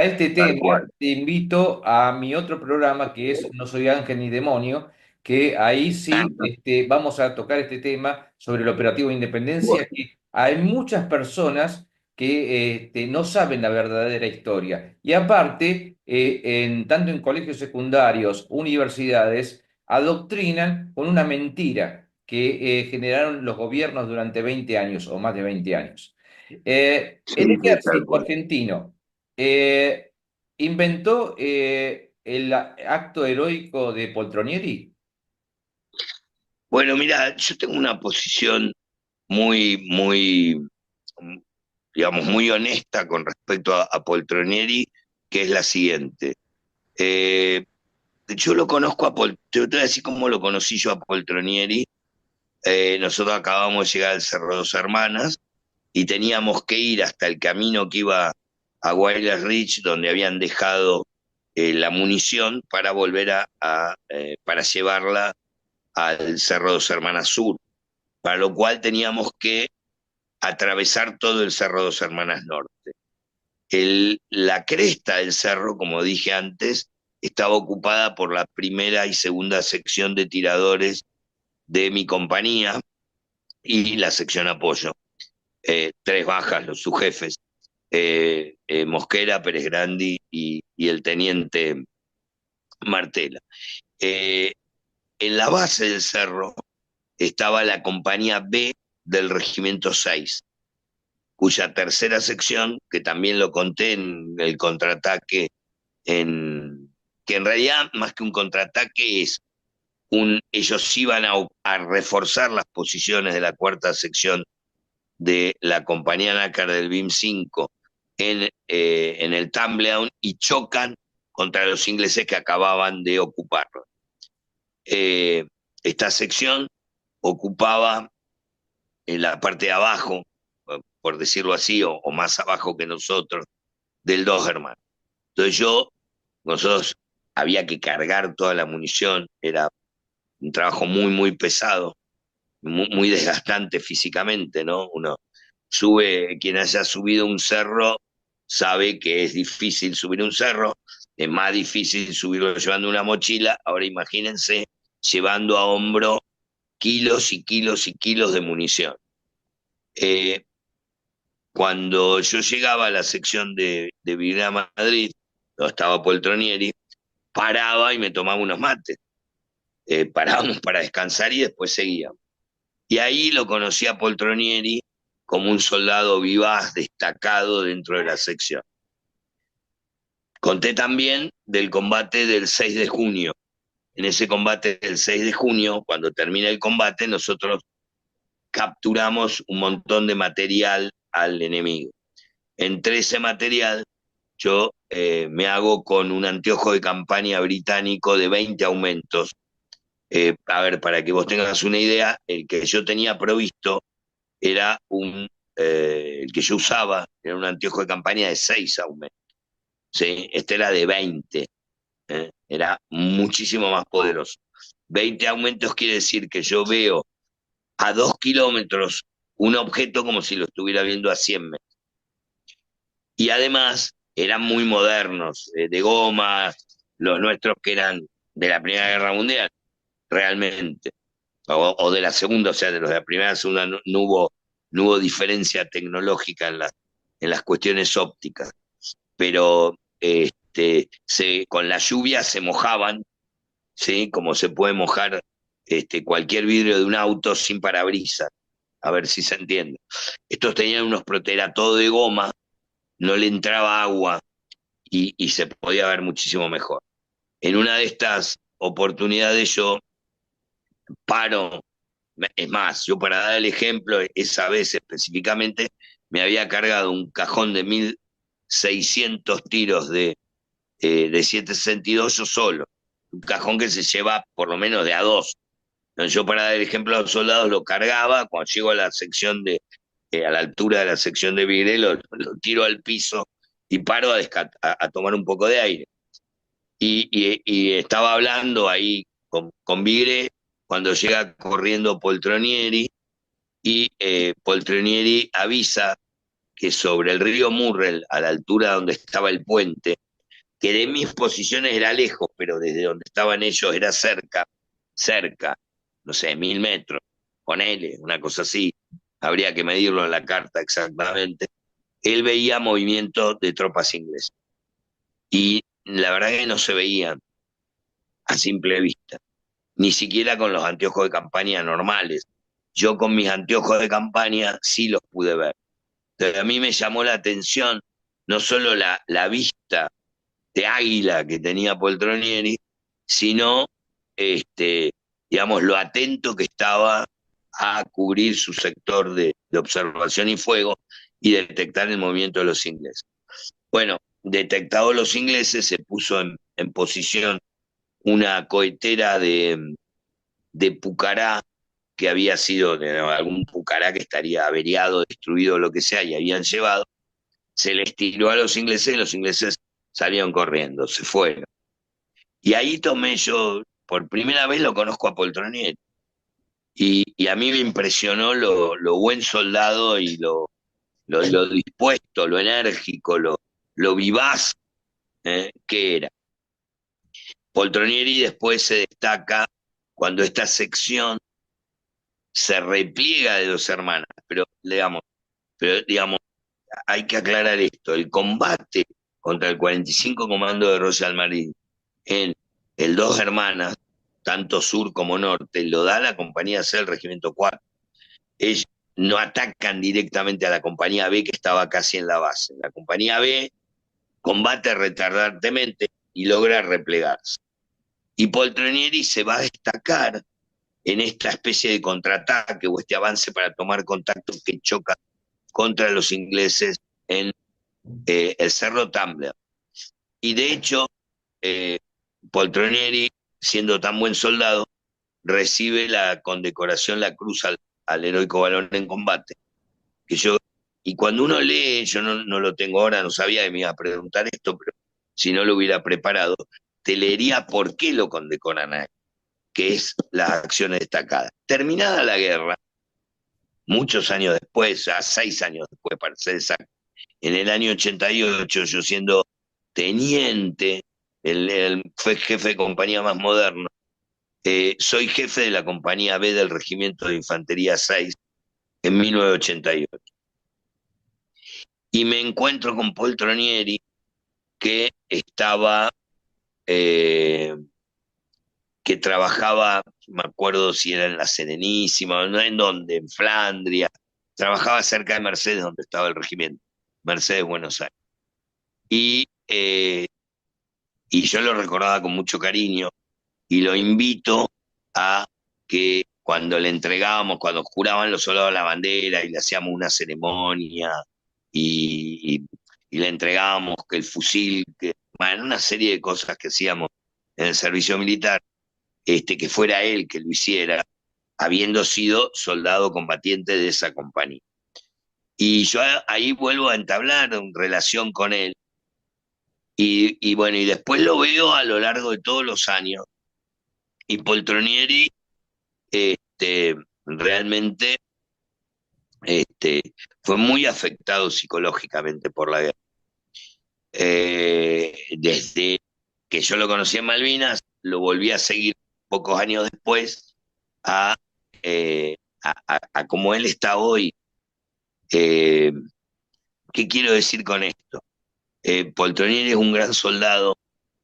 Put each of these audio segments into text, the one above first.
para este tal tema cual. te invito a mi otro programa que es No soy ángel ni demonio, que ahí sí Ah, vamos a tocar este tema sobre el operativo Independencia, bueno, que hay muchas personas que no saben la verdadera historia. Y aparte, tanto en colegios secundarios, universidades, adoctrinan con una mentira que generaron los gobiernos durante 20 años o más de 20 años. El sí, sí, tal ejército cual. argentino eh, inventó el acto heroico de Poltronieri. Bueno, mira, yo tengo una posición muy, mm, digamos, muy honesta con respecto a Poltronieri, que es la siguiente. Eh, yo lo conozco te voy a decir cómo lo conocí yo a Poltronieri. Nosotros acabamos de llegar al Cerro Dos Hermanas y teníamos que ir hasta el camino que iba a Wilder Ridge, donde habían dejado la munición para volver para llevarla al Cerro Dos Hermanas Sur, para lo cual teníamos que atravesar todo el Cerro Dos Hermanas Norte. La cresta del cerro, como dije antes, estaba ocupada por la primera y segunda sección de tiradores de mi compañía y la sección apoyo. Tres bajas, los subjefes, Mosquera, Pérez Grandi y el teniente Martela. Eh, en la base del cerro estaba la compañía B del Regimiento 6, cuya tercera sección, que también lo conté en el contraataque, que en realidad más que un contraataque ellos iban a reforzar las posiciones de la cuarta sección de la compañía nácar del BIM 5 en el Tumbledown y chocan contra los ingleses que acababan de ocuparlo. Eh, esta sección ocupaba en la parte de abajo, por decirlo así, o más abajo que nosotros, del Dos Hermanos. Entonces nosotros había que cargar toda la munición, era un trabajo muy pesado, muy desgastante físicamente, ¿no? Quien haya subido un cerro sabe que es difícil subir un cerro, es más difícil subirlo llevando una mochila, ahora imagínense llevando a hombro kilos y kilos y kilos de munición. Eh, Cuando yo llegaba a la sección de Villa Madrid, donde estaba Poltronieri, paraba y me tomaba unos mates. Parábamos para descansar y después seguíamos. Y ahí lo conocí a Poltronieri como un soldado vivaz, destacado dentro de la sección. Conté también del combate del 6 de junio. En ese combate del 6 de junio, cuando termina el combate, nosotros capturamos un montón de material al enemigo. Entre ese material, yo me hago con un anteojo de campaña británico de 20 aumentos. A ver, para que vos tengas una idea, el que yo tenía provisto era el que yo usaba, era un anteojo de campaña de 6 aumentos. ¿Sí? Este era de 20, era muchísimo más poderoso. 20 aumentos quiere decir que yo veo a 2 kilómetros un objeto como si lo estuviera viendo a 100 metros. Y además eran muy modernos, de goma, los nuestros que eran de la Primera Guerra Mundial, realmente, o de la Segunda, o sea, de los de la Primera y Segunda no hubo diferencia tecnológica en las cuestiones ópticas, pero con la lluvia se mojaban, ¿sí? Como se puede mojar cualquier vidrio de un auto sin parabrisas, a ver si se entiende. Estos tenían unos todo de goma, no le entraba agua y se podía ver muchísimo mejor. En una de estas oportunidades yo paro, es más, yo para dar el ejemplo, esa vez específicamente, me había cargado un cajón de 1.600 tiros de 7,62 yo solo, un cajón que se lleva por lo menos de a dos. Entonces, yo para dar el ejemplo a los soldados lo cargaba, cuando llego a la sección a la altura de la sección de Vigré, lo tiro al piso y paro a tomar un poco de aire. Y estaba hablando ahí con Vigré cuando llega corriendo Poltronieri y Poltronieri avisa que sobre el río Murrell, a la altura donde estaba el puente, que de mis posiciones era lejos, pero desde donde estaban ellos era cerca, no sé, 1000 metros, ponele, una cosa así, habría que medirlo en la carta exactamente. Él veía movimientos de tropas inglesas y la verdad que no se veían a simple vista, ni siquiera con los anteojos de campaña normales. Yo con mis anteojos de campaña sí los pude ver. Entonces a mí me llamó la atención no solo la vista de águila que tenía Poltronieri, sino, este, digamos, lo atento que estaba a cubrir su sector de observación y fuego y detectar el movimiento de los ingleses. Bueno, detectados los ingleses, se puso en posición una cohetera de Pucará, que había sido de algún Pucará que estaría averiado, destruido, lo que sea, y habían llevado, se les tiró a los ingleses y los ingleses salieron corriendo, se fueron. Y ahí tomé yo, por primera vez lo conozco a Poltronieri, y a mí me impresionó lo buen soldado y lo dispuesto, lo enérgico, lo vivaz que era. Poltronieri después se destaca cuando esta sección se repliega de Dos Hermanas, pero digamos, hay que aclarar esto, el combate contra el 45 Comando de Royal Marine en el Dos Hermanas, tanto sur como norte, lo da la compañía C del Regimiento 4. Ellos no atacan directamente a la compañía B que estaba casi en la base. La compañía B combate retardantemente y logra replegarse. Y Poltronieri se va a destacar en esta especie de contraataque o este avance para tomar contacto que choca contra los ingleses en el Cerro Tumbler. Y de hecho, eh, Poltronieri, siendo tan buen soldado, recibe la condecoración, la cruz al heroico valor en combate. Que yo, y cuando uno lee, yo no lo tengo ahora, no sabía que me iba a preguntar esto, pero si no lo hubiera preparado, te leería por qué lo condecoran a él, que es las acciones destacadas. Terminada la guerra, muchos años después, ya 6 años después, para ser exacto, en el año 88, yo siendo teniente, fue jefe de compañía más moderno, soy jefe de la compañía B del Regimiento de Infantería 6 en 1988. Y me encuentro con Poltronieri, que estaba, eh, que trabajaba, me acuerdo si era en la Serenísima, no en dónde, en Flandria, trabajaba cerca de Mercedes, donde estaba el regimiento, Mercedes, Buenos Aires. Y, y yo lo recordaba con mucho cariño, y lo invito a que cuando le entregábamos, cuando juraban los soldados la bandera y le hacíamos una ceremonia y, y le entregábamos que el fusil, bueno, una serie de cosas que hacíamos en el servicio militar, que fuera él que lo hiciera, habiendo sido soldado combatiente de esa compañía. Y yo ahí vuelvo a entablar relación con él. Y bueno, y después lo veo a lo largo de todos los años. Y Poltronieri realmente este, fue muy afectado psicológicamente por la guerra. Desde que yo lo conocí en Malvinas, lo volví a seguir pocos años después a, a cómo él está hoy. Eh, ¿Qué quiero decir con esto? Poltronieri es un gran soldado,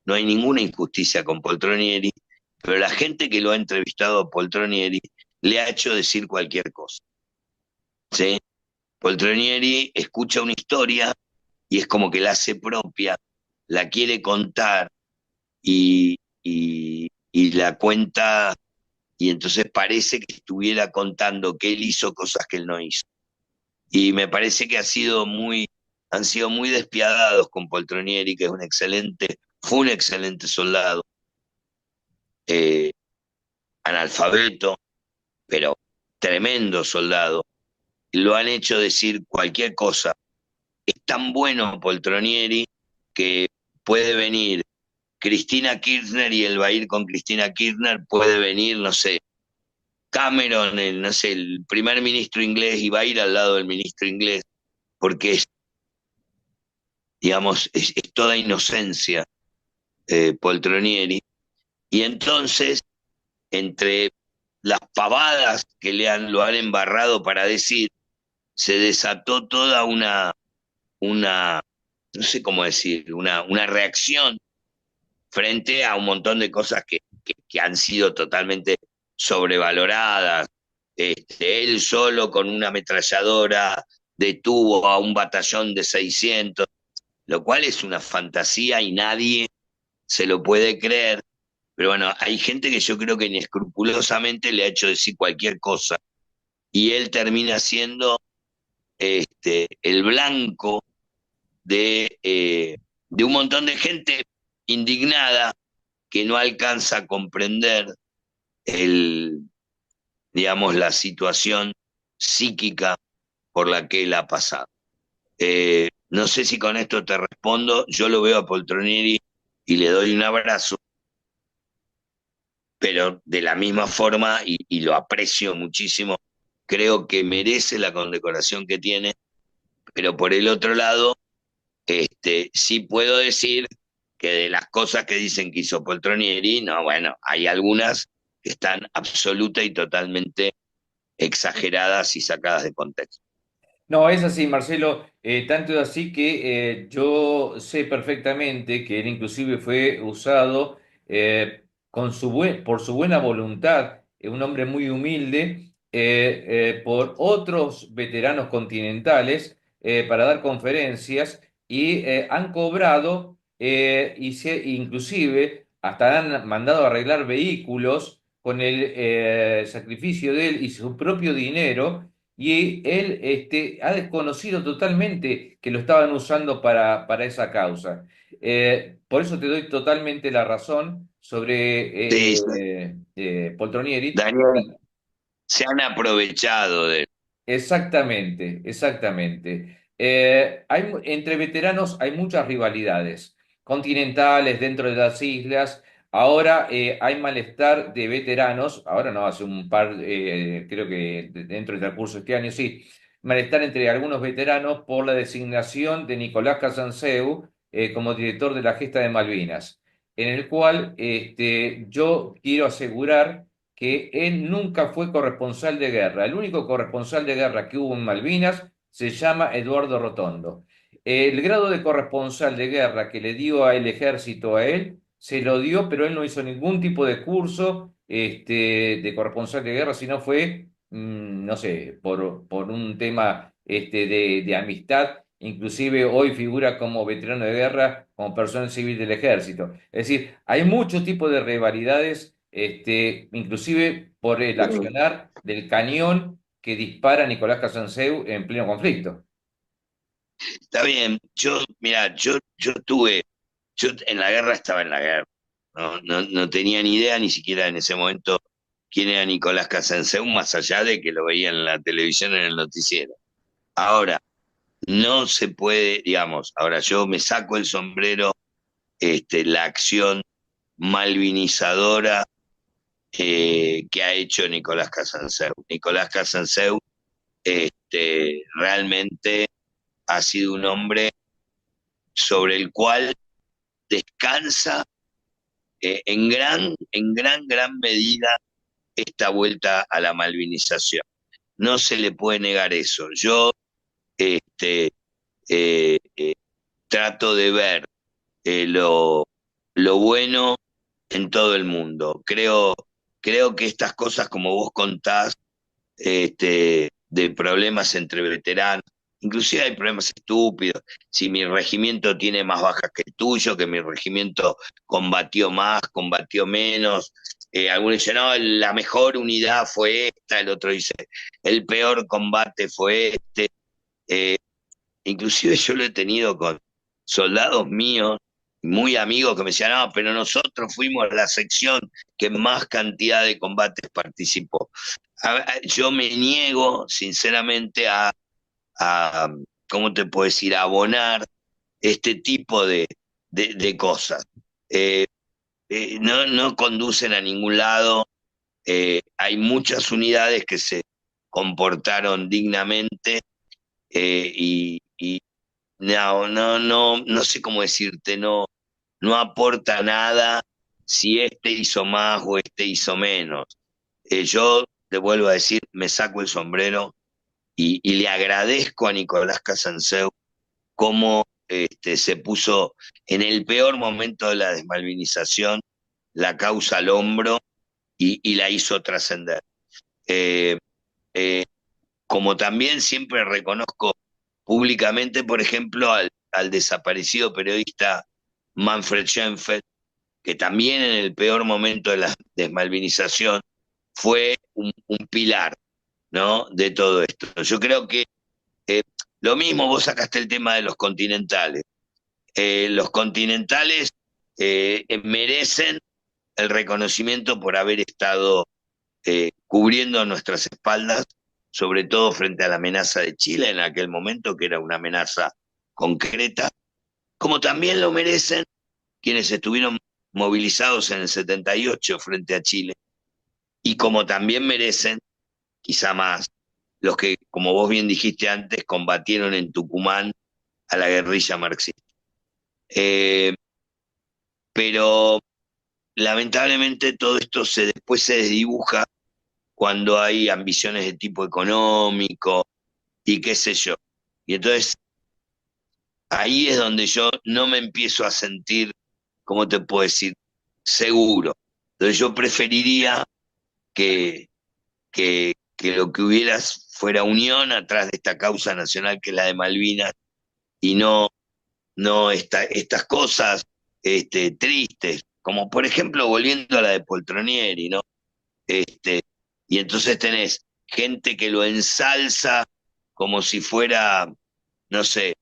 no hay ninguna injusticia con Poltronieri, pero la gente que lo ha entrevistado a Poltronieri le ha hecho decir cualquier cosa. ¿Sí? Poltronieri escucha una historia y es como que la hace propia, la quiere contar y la cuenta, y entonces parece que estuviera contando que él hizo cosas que él no hizo. Y me parece que han sido muy despiadados con Poltronieri, que fue un excelente soldado, eh, analfabeto, pero tremendo soldado. Lo han hecho decir cualquier cosa. Es tan bueno Poltronieri que puede venir Cristina Kirchner y él va a ir con Cristina Kirchner, puede venir, no sé, Cameron, no sé, el primer ministro inglés y va a ir al lado del ministro inglés. porque es, digamos, es toda inocencia, Poltronieri, y entonces, entre las pavadas que lo han embarrado para decir, se desató toda una, no sé cómo decir, una reacción frente a un montón de cosas que han sido totalmente sobrevaloradas. Él solo con una ametralladora detuvo a un batallón de 600, lo cual es una fantasía y nadie se lo puede creer. Pero bueno, hay gente que yo creo que inescrupulosamente le ha hecho decir cualquier cosa y él termina siendo el blanco de un montón de gente indignada que no alcanza a comprender el, digamos, la situación psíquica por la que él ha pasado. No sé si con esto te respondo, yo lo veo a Poltronieri y le doy un abrazo, pero de la misma forma, y lo aprecio muchísimo, creo que merece la condecoración que tiene, pero por el otro lado, sí puedo decir que de las cosas que dicen que hizo Poltronieri, no, bueno, hay algunas que están absoluta y totalmente exageradas y sacadas de contexto. No, es así, Marcelo. Tanto es así que yo sé perfectamente que él inclusive fue usado por su buena voluntad, un hombre muy humilde, por otros veteranos continentales para dar conferencias y han cobrado inclusive hasta han mandado a arreglar vehículos con el sacrificio de él y su propio dinero y él ha desconocido totalmente que lo estaban usando para esa causa. Por eso te doy totalmente la razón sobre Sí, Poltronieri. Daniel, se han aprovechado de... Exactamente, exactamente. Entre veteranos hay muchas rivalidades continentales dentro de las islas. Ahora hay malestar de veteranos, ahora no, hace un par, creo que dentro del transcurso de este año, sí, malestar entre algunos veteranos por la designación de Nicolás Casanseu como director de la Gesta de Malvinas, en el cual yo quiero asegurar que él nunca fue corresponsal de guerra. El único corresponsal de guerra que hubo en Malvinas se llama Eduardo Rotondo. El grado de corresponsal de guerra que le dio el ejército a él, se lo dio, pero él no hizo ningún tipo de curso de corresponsal de guerra, sino fue, no sé, por un tema de amistad. Inclusive hoy figura como veterano de guerra, como persona civil del ejército. Es decir, hay muchos tipos de rivalidades inclusive por el accionar del cañón que dispara Nicolás Casanseu en pleno conflicto. Está bien, mira, yo tuve, yo en la guerra estaba en la guerra, no tenía ni idea ni siquiera en ese momento quién era Nicolás Casanseu, más allá de que lo veía en la televisión en el noticiero. Ahora, no se puede, digamos, ahora yo me saco el sombrero, la acción malvinizadora que ha hecho Nicolás Casanseu. Nicolás Casanseu realmente ha sido un hombre sobre el cual descansa gran medida esta vuelta a la malvinización. No se le puede negar eso. Yo este, eh, eh, trato de ver lo bueno en todo el mundo. Creo que estas cosas, como vos contás, de problemas entre veteranos. Inclusive hay problemas estúpidos. Si mi regimiento tiene más bajas que el tuyo, que mi regimiento combatió más, combatió menos. Algunos dicen, no, la mejor unidad fue esta, el otro dice, el peor combate fue este. Eh, Inclusive yo lo he tenido con soldados míos, muy amigos, que me decían, no, pero nosotros fuimos la sección que más cantidad de combates participó. Yo me niego, sinceramente, a, ¿cómo te puedo decir?, a abonar este tipo de cosas. Eh, no conducen a ningún lado. Hay muchas unidades que se comportaron dignamente, y no sé cómo decirte, no aporta nada si este hizo más o este hizo menos. Yo te vuelvo a decir, me saco el sombrero y le agradezco a Nicolás Casanseu cómo se puso en el peor momento de la desmalvinización la causa al hombro y la hizo trascender. Eh, eh, Como también siempre reconozco públicamente, por ejemplo, al desaparecido periodista Manfred Schoenfeld, que también en el peor momento de la desmalvinización fue un pilar, ¿no? De todo esto. Yo creo que eh, lo mismo, vos sacaste el tema de los continentales. Los continentales merecen el reconocimiento por haber estado cubriendo nuestras espaldas, sobre todo frente a la amenaza de Chile en aquel momento, que era una amenaza concreta, como también lo merecen quienes estuvieron movilizados en el 78 frente a Chile, y como también merecen, quizá más, los que, como vos bien dijiste antes, combatieron en Tucumán a la guerrilla marxista. Eh, pero lamentablemente todo esto después se desdibuja cuando hay ambiciones de tipo económico y qué sé yo. Y entonces ahí es donde yo no me empiezo a sentir, ¿cómo te puedo decir?, seguro. Entonces yo preferiría que, que lo que hubieras fuera unión atrás de esta causa nacional que es la de Malvinas y no estas cosas tristes, como por ejemplo volviendo a la de Poltronieri, ¿no? Este, y entonces tenés gente que lo ensalza como si fuera, no sé,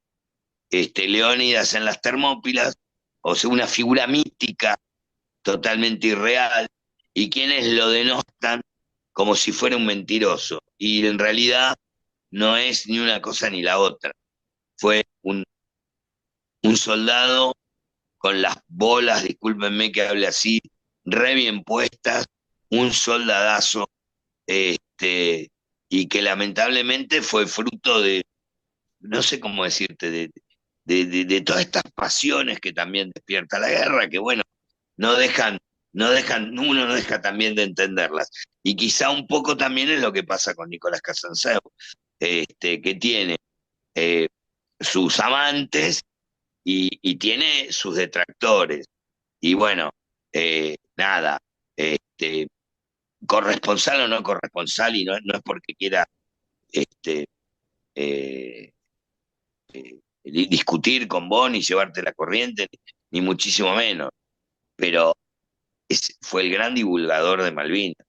Leónidas en las Termópilas, o sea, una figura mítica totalmente irreal, y quienes lo denostan como si fuera un mentiroso. Y en realidad no es ni una cosa ni la otra. Fue un soldado con las bolas, discúlpenme que hable así, re bien puestas, un soldadazo, este, y que lamentablemente fue fruto de, no sé cómo decirte, de todas estas pasiones que también despierta la guerra, que bueno, no dejan, uno no deja también de entenderlas. Y quizá un poco también es lo que pasa con Nicolás Casanseu, que tiene eh, sus amantes y tiene sus detractores. Y bueno, nada, este, corresponsal o no corresponsal, y no es porque quiera este, eh, discutir con vos ni llevarte la corriente, ni muchísimo menos, pero fue el gran divulgador de Malvinas,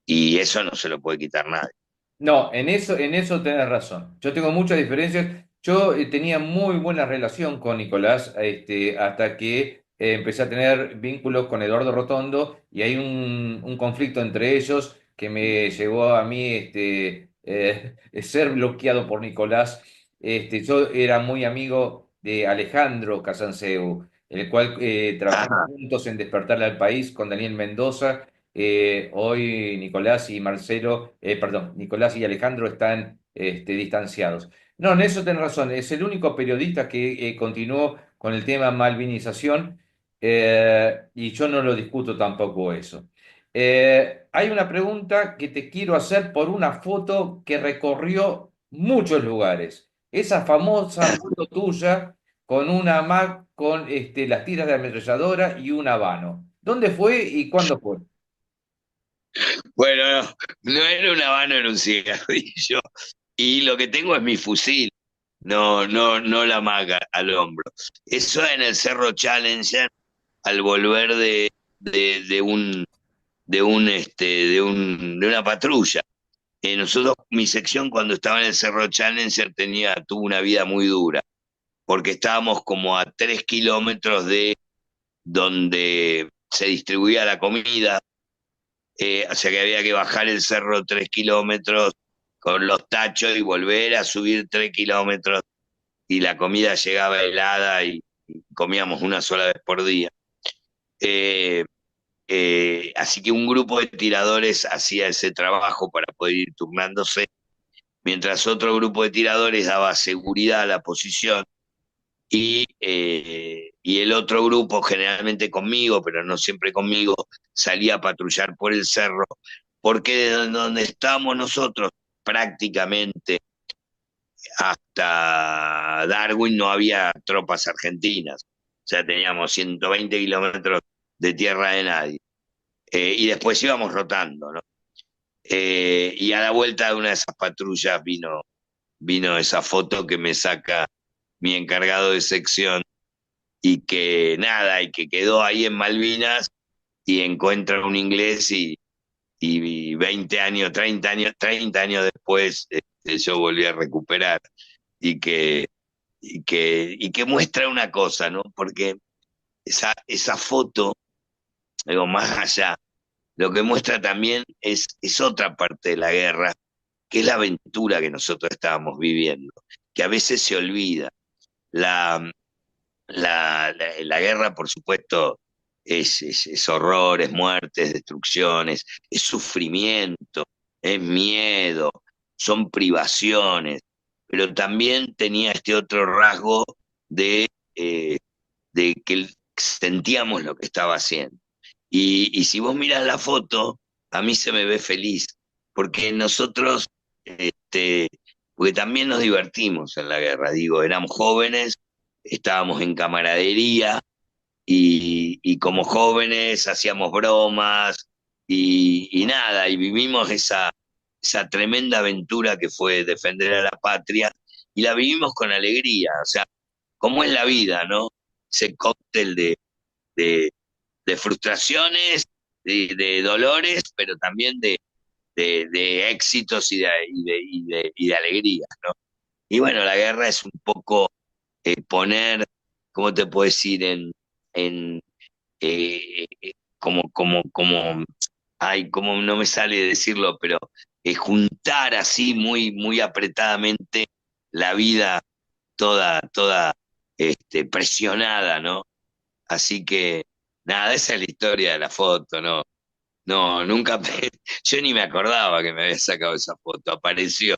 y eso no se lo puede quitar nadie. No, en eso tenés razón. Yo tengo muchas diferencias. Yo tenía muy buena relación con Nicolás, hasta que empecé a tener vínculos con Eduardo Rotondo y hay un conflicto entre ellos que me llevó a mí ser bloqueado por Nicolás. Yo era muy amigo de Alejandro Casanseu, el cual trabajamos Ajá. juntos en Despertarle al País con Daniel Mendoza. Hoy Nicolás y Marcelo, perdón, Nicolás y Alejandro están distanciados. No, en eso tenés razón, es el único periodista que continuó con el tema malvinización, y yo no lo discuto tampoco eso. Hay una pregunta que te quiero hacer por una foto que recorrió muchos lugares. Esa famosa foto tuya con una Mac con las tiras de ametralladora y un habano. ¿Dónde fue y cuándo fue? Bueno, no era un habano, era un cigarrillo. Y lo que tengo es mi fusil, no la maga al hombro. Eso en el Cerro Challenger, al volver de una patrulla. Mi sección cuando estaba en el Cerro Challenger tuvo una vida muy dura, porque estábamos como a 3 kilómetros de donde se distribuía la comida, o sea que había que bajar el cerro 3 kilómetros con los tachos y volver a subir 3 kilómetros, y la comida llegaba helada y comíamos una sola vez por día. Eh, Así que un grupo de tiradores hacía ese trabajo para poder ir turnándose, mientras otro grupo de tiradores daba seguridad a la posición y el otro grupo, generalmente conmigo, pero no siempre conmigo, salía a patrullar por el cerro, porque de donde estamos nosotros, prácticamente hasta Darwin no había tropas argentinas, o sea, teníamos 120 kilómetros de tierra de nadie. Y después íbamos rotando, ¿no? Y a la vuelta de una de esas patrullas vino esa foto que me saca mi encargado de sección y que nada, y que quedó ahí en Malvinas y encuentra un inglés y 20 años, 30 años después yo volví a recuperar y que muestra una cosa, ¿no? Porque esa foto, digo, más allá, lo que muestra también es otra parte de la guerra, que es la aventura que nosotros estábamos viviendo, que a veces se olvida. La, la guerra, por supuesto, es horror, es muerte, es destrucciones, es sufrimiento, es miedo, son privaciones, pero también tenía este otro rasgo de, eh, de que sentíamos lo que estaba haciendo. Y si vos mirás la foto, a mí se me ve feliz, porque nosotros, este, porque también nos divertimos en la guerra, digo, éramos jóvenes, estábamos en camaradería y como jóvenes hacíamos bromas y nada, y vivimos esa tremenda aventura que fue defender a la patria y la vivimos con alegría, o sea, como es la vida, ¿no? Ese cóctel de, de frustraciones, de dolores, pero también de éxitos y de alegrías, ¿no? Y bueno, la guerra es un poco poner, ¿cómo te puedo decir? En ay, como no me sale decirlo, pero juntar así muy apretadamente la vida toda presionada, ¿no? Así que, nada, esa es la historia de la foto, ¿no? No, nunca, yo ni me acordaba que me había sacado esa foto, apareció.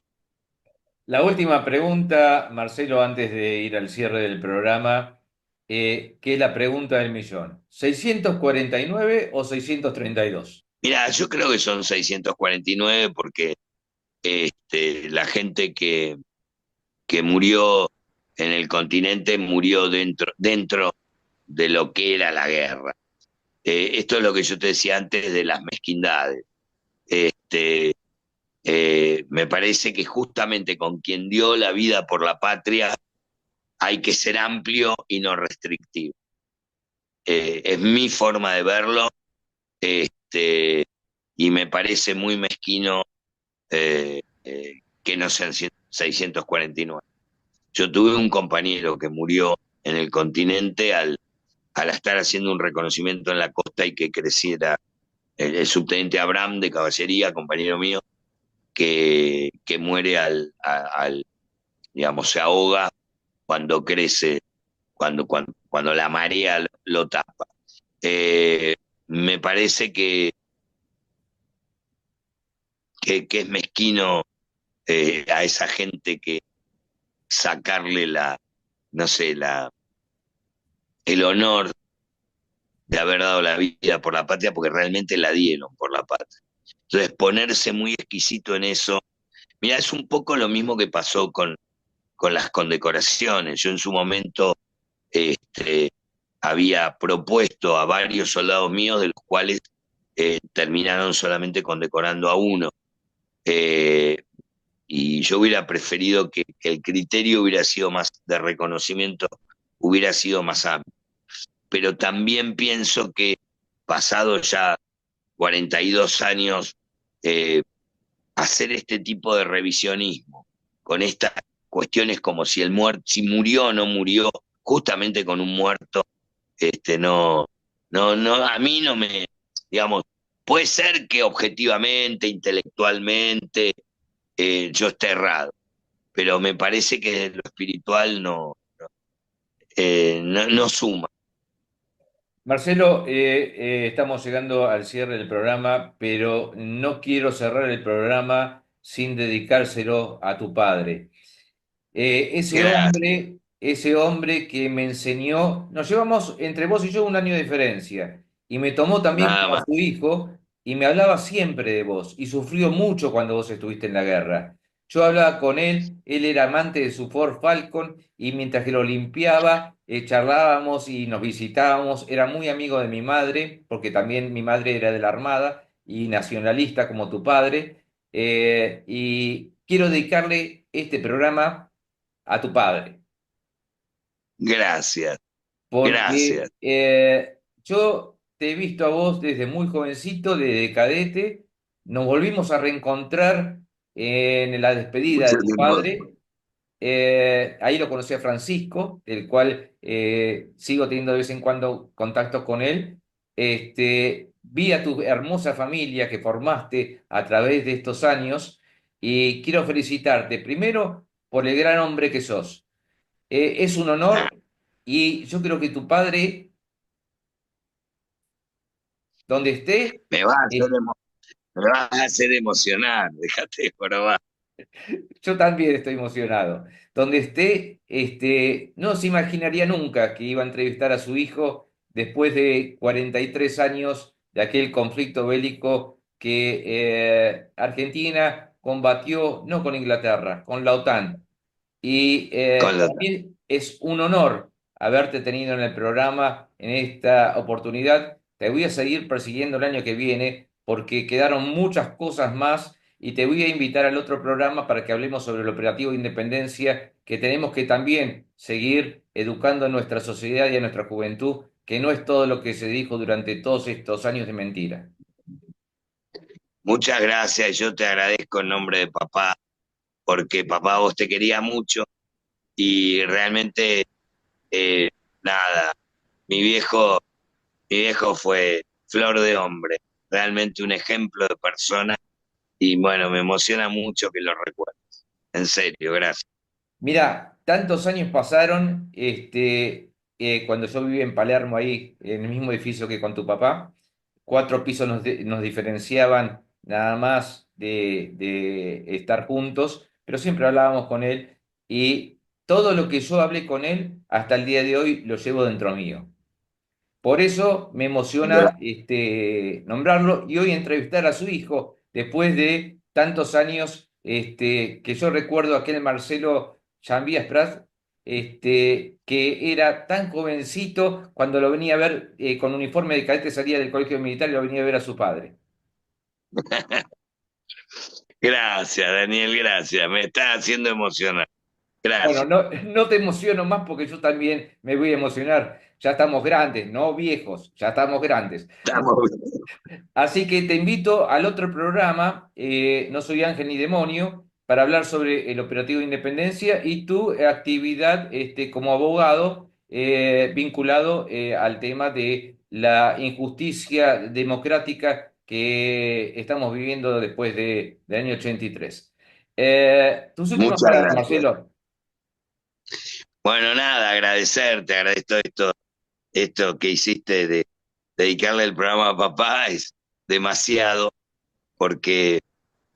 La última pregunta, Marcelo, antes de ir al cierre del programa, que es la pregunta del millón. ¿649 o 632? Mira, yo creo que son 649 porque la gente que murió en el continente murió dentro de lo que era la guerra. Esto es lo que yo te decía antes de las mezquindades. Este, Me parece que justamente con quien dio la vida por la patria hay que ser amplio y no restrictivo. Es mi forma de verlo, este, y me parece muy mezquino que no sean 649. Yo tuve un compañero que murió en el continente al estar haciendo un reconocimiento en la costa y que creciera el subteniente Abraham de caballería, compañero mío, que muere digamos, se ahoga cuando crece, cuando la marea lo tapa. Eh, Me parece que es mezquino a esa gente que sacarle no sé, el honor de haber dado la vida por la patria, porque realmente la dieron por la patria. Entonces, ponerse muy exquisito en eso, mira, es un poco lo mismo que pasó con las condecoraciones. Yo en su momento este, había propuesto a varios soldados míos, de los cuales terminaron solamente condecorando a uno. Eh, y yo hubiera preferido que el criterio hubiera sido más de reconocimiento, hubiera sido más amplio. Pero también pienso que pasado ya 42 años, eh, hacer este tipo de revisionismo con estas cuestiones como si si murió o no murió, justamente con un muerto, no, a mí no me, digamos, puede ser que objetivamente, intelectualmente, yo esté errado, pero me parece que lo espiritual no suma. Marcelo, estamos llegando al cierre del programa, pero no quiero cerrar el programa sin dedicárselo a tu padre. Gracias, Ese hombre que me enseñó, nos llevamos entre vos y yo un año de diferencia, y me tomó también nada como más. su hijo y me hablaba siempre de vos, y sufrió mucho cuando vos estuviste en la guerra. Yo hablaba con él era amante de su Ford Falcon, y mientras que lo limpiaba, charlábamos y nos visitábamos, era muy amigo de mi madre, porque también mi madre era de la Armada y nacionalista como tu padre, y quiero dedicarle este programa a tu padre, Gracias, gracias. porque yo te he visto a vos desde muy jovencito, desde cadete, nos volvimos a reencontrar en la despedida de Mucho tu tiempo. padre. Ahí lo conocí a Francisco, el cual sigo teniendo de vez en cuando contacto con él. Vi a tu hermosa familia que formaste a través de estos años, y quiero felicitarte primero por el gran hombre que sos. Es un Ah, honor, y yo creo que tu padre, donde esté, me vas a hacer, eh, me vas a hacer emocionar, déjate de probar. yo también estoy emocionado. Donde esté, no se imaginaría nunca que iba a entrevistar a su hijo después de 43 años de aquel conflicto bélico que Argentina combatió no con Inglaterra, con la OTAN. Y Con para mí es un honor haberte tenido en el programa en esta oportunidad. Te voy a seguir persiguiendo el año que viene porque quedaron muchas cosas más, y te voy a invitar al otro programa para que hablemos sobre el operativo de Independencia, que tenemos que también seguir educando a nuestra sociedad y a nuestra juventud, que no es todo lo que se dijo durante todos estos años de mentira. muchas gracias, yo te agradezco en nombre de papá, porque papá vos te quería mucho y realmente eh, nada, mi viejo, mi viejo fue flor de hombre, realmente un ejemplo de persona y bueno, me emociona mucho que lo recuerdes. En serio, gracias. Mira, tantos años pasaron, cuando yo vivía en Palermo, ahí, en el mismo edificio que con tu papá, 4 pisos nos diferenciaban nada más de estar juntos, pero siempre hablábamos con él, y todo lo que yo hablé con él hasta el día de hoy lo llevo dentro mío. Por eso me emociona nombrarlo y hoy entrevistar a su hijo, después de tantos años, que yo recuerdo aquel Marcelo Chambías Prat, que era tan jovencito cuando lo venía a ver, con uniforme de cadete, salía del colegio militar y lo venía a ver a su padre. Gracias, Daniel, gracias. Me estás haciendo emocionar. Bueno, Gracias. no te emociono más porque yo también me voy a emocionar. Ya estamos grandes, no viejos, ya estamos grandes. Estamos bien. Así que te invito al otro programa, No soy ángel ni demonio, para hablar sobre el operativo de Independencia y tu actividad, como abogado, vinculado, al tema de la injusticia democrática que estamos viviendo después del año 83. Tus últimas Muchas palabras, gracias. Marcelo. Bueno, nada, agradecerte, agradezco esto que hiciste de dedicarle el programa a papá, es demasiado, porque,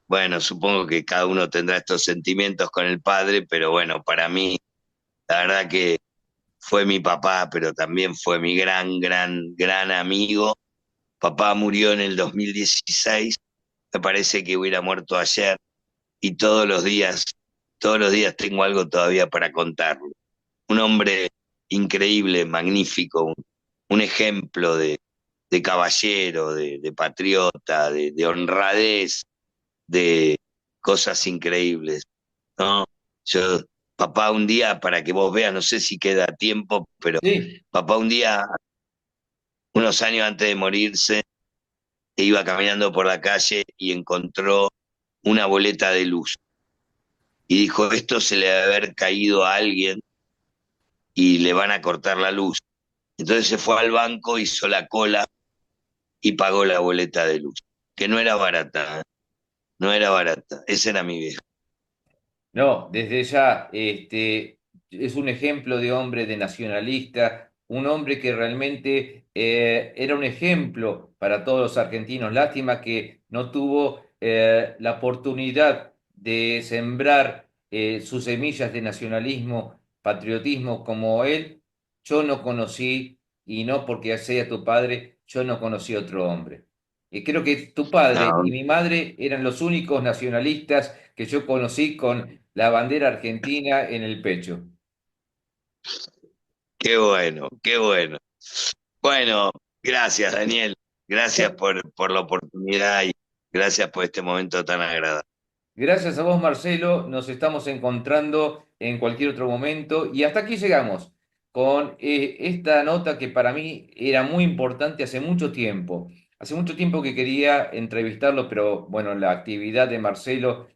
bueno, supongo que cada uno tendrá estos sentimientos con el padre, pero bueno, para mí, la verdad que fue mi papá, pero también fue mi gran, gran, gran amigo. Papá murió en el 2016, me parece que hubiera muerto ayer, y todos los días tengo algo todavía para contarle. Un hombre increíble, magnífico, un ejemplo de caballero, de patriota, de honradez, de cosas increíbles, ¿no? Yo, papá, un día, para que vos veas, no sé si queda tiempo, pero Sí. papá un día, unos años antes de morirse, iba caminando por la calle y encontró una boleta de luz. Y dijo, esto se le debe haber caído a alguien y le van a cortar la luz. Entonces se fue al banco, hizo la cola y pagó la boleta de luz, que no era barata, ¿eh? No era barata. Ese era mi viejo. No, desde ya, es un ejemplo de hombre, de nacionalista, un hombre que realmente era un ejemplo para todos los argentinos. Lástima que no tuvo la oportunidad de sembrar sus semillas de nacionalismo, patriotismo como él, yo no conocí, y no porque sea tu padre, yo no conocí otro hombre. Y creo que tu padre y No, mi madre eran los únicos nacionalistas que yo conocí con la bandera argentina en el pecho. qué bueno, qué bueno. Bueno, gracias, Daniel. Gracias por la oportunidad y gracias por este momento tan agradable. Gracias a vos, Marcelo. Nos estamos encontrando en cualquier otro momento. Y hasta aquí llegamos con esta nota que para mí era muy importante hace mucho tiempo. Hace mucho tiempo que quería entrevistarlo, pero bueno, la actividad de Marcelo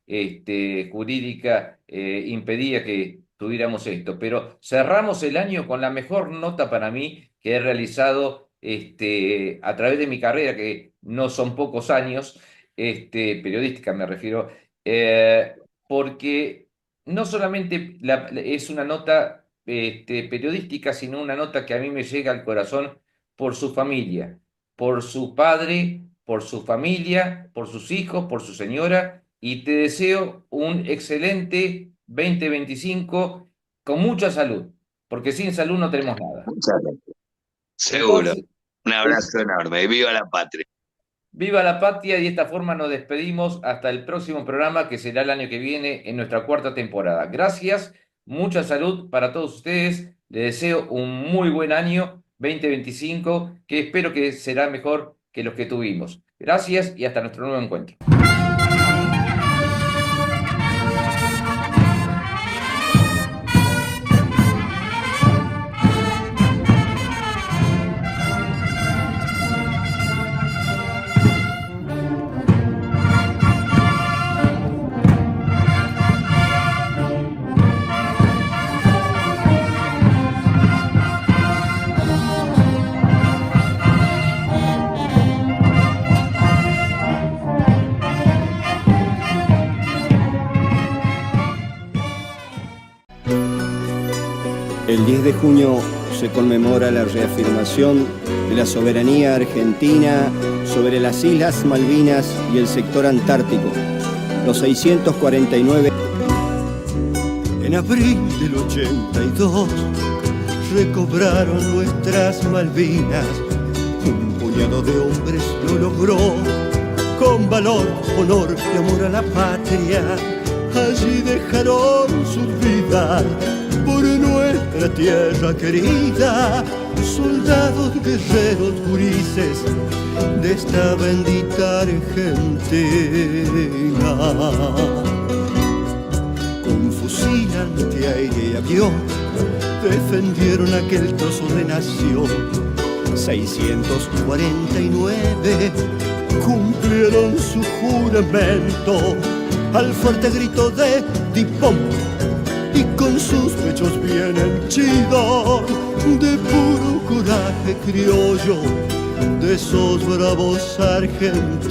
jurídica impedía que tuviéramos esto. Pero cerramos el año con la mejor nota para mí que he realizado a través de mi carrera, que no son pocos años, periodística me refiero, eh, porque no solamente es una nota periodística, sino una nota que a mí me llega al corazón por su familia, por su padre, por su familia, por sus hijos, por su señora, y te deseo un excelente 2025 con mucha salud, porque sin salud no tenemos nada. Muchas gracias. Seguro. Entonces, Un abrazo enorme. Viva la patria. viva la patria y de esta forma nos despedimos hasta el próximo programa que será el año que viene en nuestra cuarta temporada. Gracias, mucha salud para todos ustedes. Les deseo un muy buen año 2025 que espero que será mejor que los que tuvimos. Gracias y hasta nuestro nuevo encuentro. El 10 de junio se conmemora la reafirmación de la soberanía argentina sobre las Islas Malvinas y el sector antártico. Los 649. En abril del 82 recobraron nuestras Malvinas. Un puñado de hombres lo logró con valor, honor y amor a la patria. Allí dejaron sus vidas por nuestra tierra querida, soldados, guerreros, gurises de esta bendita Argentina. Con fusil antiaéreo y avión defendieron aquel trozo de nación. 649 cumplieron su juramento al fuerte grito de Dipón, y con sus pechos bien henchidos de puro coraje criollo de esos bravos argentinos.